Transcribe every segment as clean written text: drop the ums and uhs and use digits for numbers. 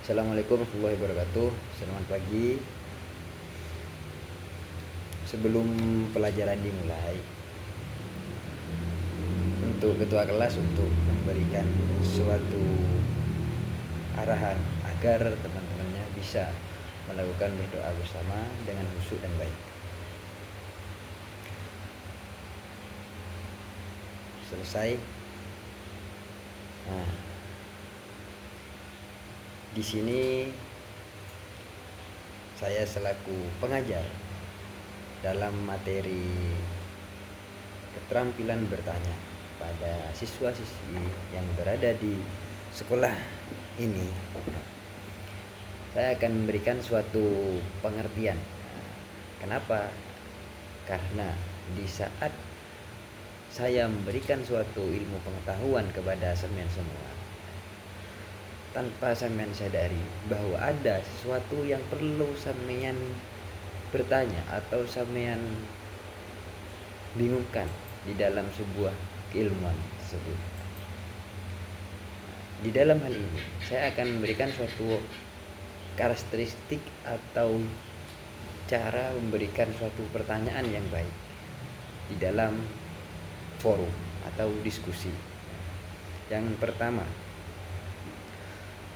Assalamualaikum warahmatullahi wabarakatuh. Selamat pagi. Sebelum pelajaran dimulai, untuk ketua kelas untuk memberikan suatu arahan agar teman-temannya bisa melakukan berdoa bersama dengan khusyuk dan baik. Selesai. Nah, di sini saya selaku pengajar dalam materi keterampilan bertanya pada siswa-siswi yang berada di sekolah ini, saya akan memberikan suatu pengertian. Kenapa? Karena di saat saya memberikan suatu ilmu pengetahuan kepada sampean semua, tanpa sampean sadari bahwa ada sesuatu yang perlu sampean bertanya atau sampean bingungkan di dalam sebuah keilmuan tersebut. Di dalam hal ini, saya akan memberikan suatu karakteristik atau cara memberikan suatu pertanyaan yang baik di dalam forum atau diskusi. Yang pertama,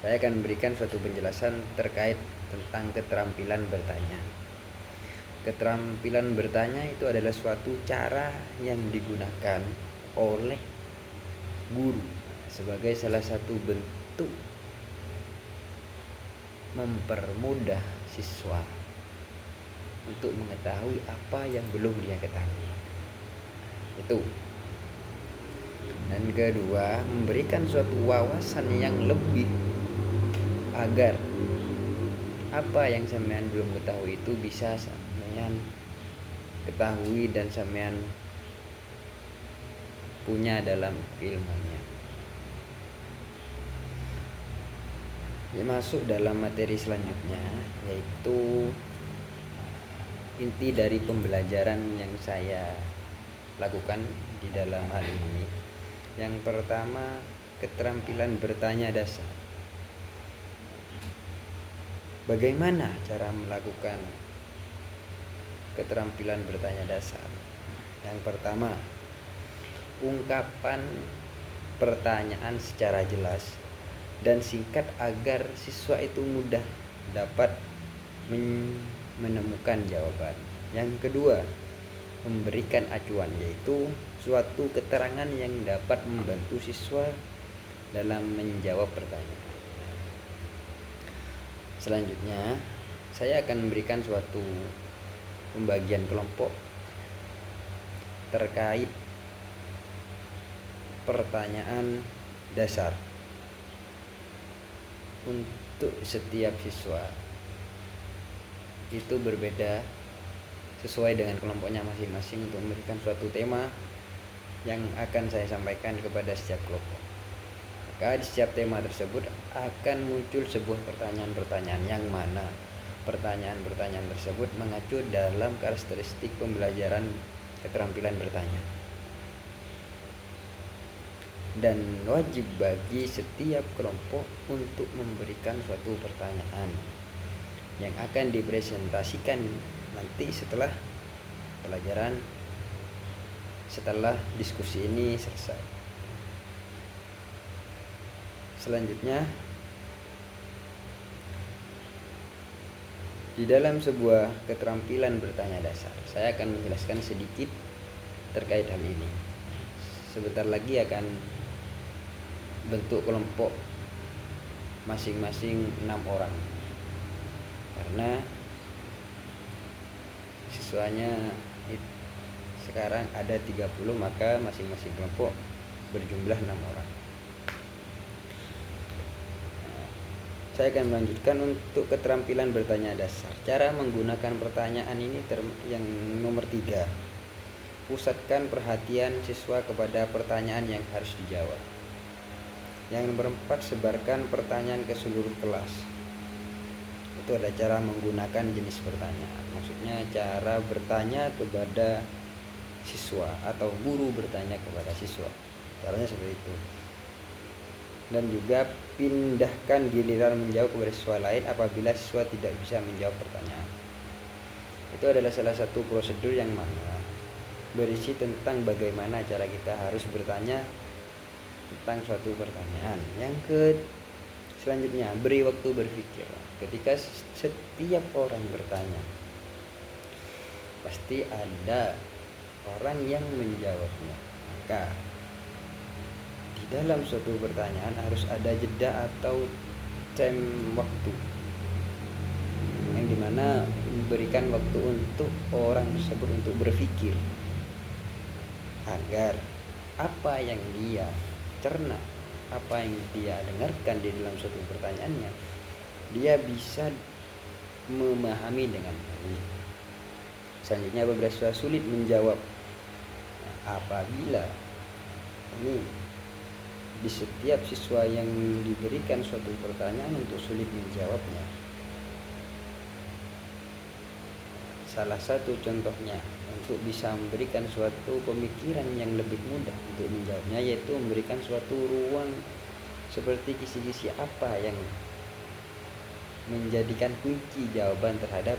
saya akan memberikan suatu penjelasan terkait tentang keterampilan bertanya. Keterampilan bertanya itu adalah suatu cara yang digunakan oleh guru sebagai salah satu bentuk mempermudah siswa untuk mengetahui apa yang belum dia ketahui. Itu. Dan kedua, memberikan suatu wawasan yang lebih agar apa yang sampean belum ketahui itu bisa sampean ketahui dan sampean punya dalam ilmunya. Masuk dalam materi selanjutnya, yaitu inti dari pembelajaran yang saya lakukan di dalam hal ini. Yang pertama, keterampilan bertanya dasar. Bagaimana cara melakukan keterampilan bertanya dasar? Yang pertama, ungkapan pertanyaan secara jelas dan singkat agar siswa itu mudah dapat menemukan jawaban. Yang kedua, memberikan acuan, yaitu suatu keterangan yang dapat membantu siswa dalam menjawab pertanyaan. Selanjutnya, saya akan memberikan suatu pembagian kelompok terkait pertanyaan dasar untuk setiap siswa. Itu berbeda sesuai dengan kelompoknya masing-masing untuk memberikan suatu tema yang akan saya sampaikan kepada setiap kelompok. Maka di setiap tema tersebut akan muncul sebuah pertanyaan-pertanyaan yang mana pertanyaan-pertanyaan tersebut mengacu dalam karakteristik pembelajaran keterampilan bertanya. Dan wajib bagi setiap kelompok untuk memberikan suatu pertanyaan yang akan dipresentasikan nanti setelah pelajaran, setelah diskusi ini selesai. Selanjutnya, di dalam sebuah keterampilan bertanya dasar, saya akan menjelaskan sedikit terkait hal ini. Sebentar lagi akan bentuk kelompok masing-masing 6 orang. Karena siswanya sekarang ada 30, maka masing-masing kelompok berjumlah 6 orang. Saya akan melanjutkan untuk keterampilan bertanya dasar. Cara menggunakan pertanyaan ini yang nomor 3. Pusatkan perhatian siswa kepada pertanyaan yang harus dijawab. Yang nomor 4, sebarkan pertanyaan ke seluruh kelas. Itu ada cara menggunakan jenis pertanyaan. Maksudnya cara bertanya kepada siswa atau guru bertanya kepada siswa. Caranya seperti itu. Dan juga pindahkan giliran menjawab kepada siswa lain apabila siswa tidak bisa menjawab pertanyaan. Itu adalah salah satu prosedur yang mana berisi tentang bagaimana cara kita harus bertanya tentang suatu pertanyaan. Selanjutnya, beri waktu berpikir. Ketika setiap orang bertanya, pasti ada orang yang menjawabnya. Maka di dalam suatu pertanyaan harus ada jeda atau time waktu, yang dimana memberikan waktu untuk orang tersebut untuk berpikir, agar apa yang dia cerna, apa yang dia dengarkan di dalam suatu pertanyaannya, dia bisa memahami dengan baik. Selanjutnya, apabila siswa sulit menjawab, apabila ini di setiap siswa yang diberikan suatu pertanyaan untuk sulit menjawabnya, salah satu contohnya untuk bisa memberikan suatu pemikiran yang lebih mudah untuk menjawabnya, yaitu memberikan suatu ruang seperti kisi-kisi apa yang menjadikan kunci jawaban terhadap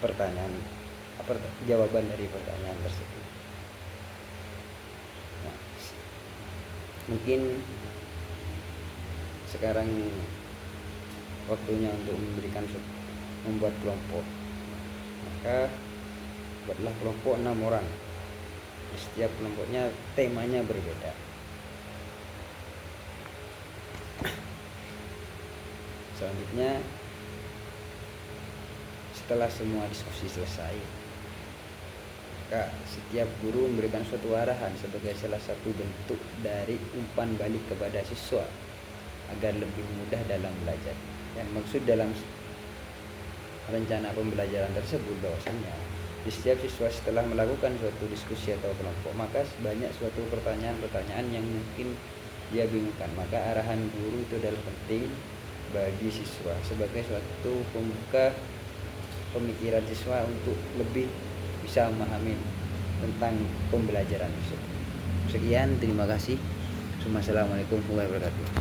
pertanyaan, jawaban dari pertanyaan tersebut. Nah, mungkin sekarang waktunya untuk membuat kelompok. Maka buatlah kelompok 6 orang. Setiap kelompoknya temanya berbeda. Selanjutnya, setelah semua diskusi selesai, maka setiap guru memberikan suatu arahan sebagai salah satu bentuk dari umpan balik kepada siswa agar lebih mudah dalam belajar. Yang maksud dalam rencana pembelajaran tersebut bahwasanya di setiap siswa setelah melakukan suatu diskusi atau kelompok, maka banyak suatu pertanyaan-pertanyaan yang mungkin dia bingungkan. Maka arahan guru itu adalah penting bagi siswa sebagai suatu pembuka pemikiran siswa untuk lebih bisa memahami tentang pembelajaran tersebut. Sekian, terima kasih. Assalamualaikum warahmatullahi wabarakatuh.